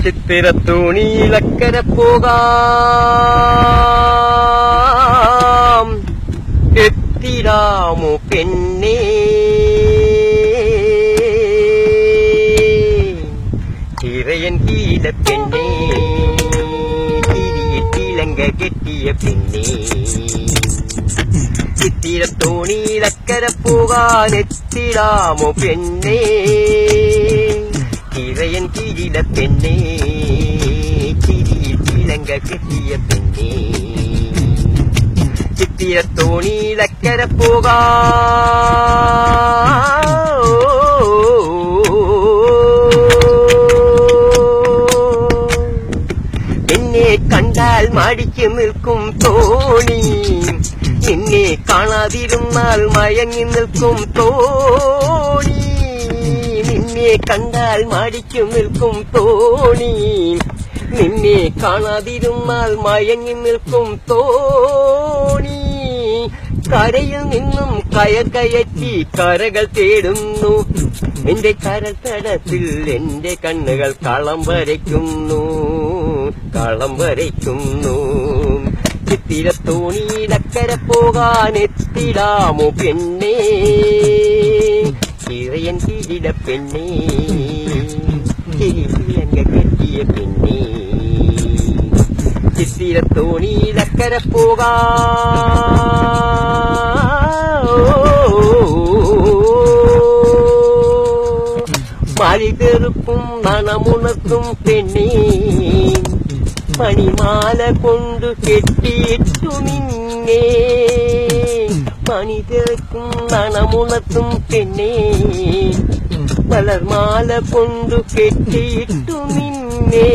ചിത്തിരത്തോണിയിലക്കര പോകാം എത്തിടാമോ പെണ്ണേ തിരയൻ കീഴ പെണ്ണേ തിരിയിട്ടിലങ്ക കെട്ടിയ പെണ്ണേ ചിത്തിരത്തോണിയിലക്കര പോകാൻ എത്തിടാമോ പെണ്ണേ തിരയൻ കീഴില പെണ്ണേ തിരിയിട്ടിലങ്ക കെട്ടിയ പെണ്ണേ ചിത്തിരത്തോണിയിലക്കര പോകാം എന്നെ കണ്ടാൽ മടിച്ചു നിൽക്കും തോണി നിന്നെ കാണാതിരുന്നാൽ മയങ്ങി നിൽക്കും തോണി നിന്നെ കണ്ടാൽ മടിച്ചു നിൽക്കും തോണി നിന്നെ കാണാതിരുന്നാൽ മയങ്ങി നിൽക്കും തോണി കരയിൽ നിന്നും കയർ കയറ്റി കരകൾ തേടുന്നു എന്റെ കരൾ തടത്തിൽ എന്റെ കണ്ണുകൾ കളം വരയ്ക്കുന്നു ചിത്തിരത്തോണിയിലക്കര പോകാൻ എത്തിടാമോ പെണ്ണേ തിരയൻ കീഴില പെണ്ണേ തിരിയിലങ്ക കെട്ടിയ പെണ്ണേ ചിത്തിരത്തോണിയിലക്കര പോകാം മഴിതെറുപ്പും മണമുണർത്തും പെണ്ണേ മണിമാല കൊണ്ടു കെട്ടിയിട്ടു നിന്നെ മണിതെറുക്കും മണമുണർത്തും പെണ്ണേ വളർമാല കൊണ്ടു കെട്ടിയിട്ടു നിന്നെ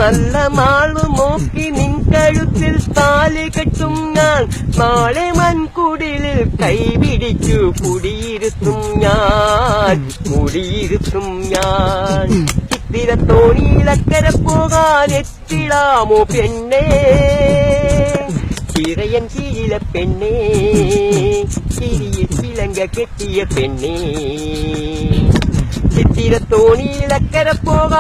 നല്ല നാളു നോക്കി നിൻ കഴുത്തിൽ താലി കെട്ടും ഞാൻ നാളെ മൺകുടിലിൽ കൈപിടിച്ചു കുടിയിരുത്തും ഞാൻ ചിത്തിരത്തോണിയിലക്കര പോകാൻ എത്തിടാമോ പെണ്ണേ തിരയൻ കീഴില പെണ്ണേ തിരിയിലങ്ക കെട്ടിയ പെണ്ണേ ചിത്തിരത്തോണിയിലക്കര പോകാം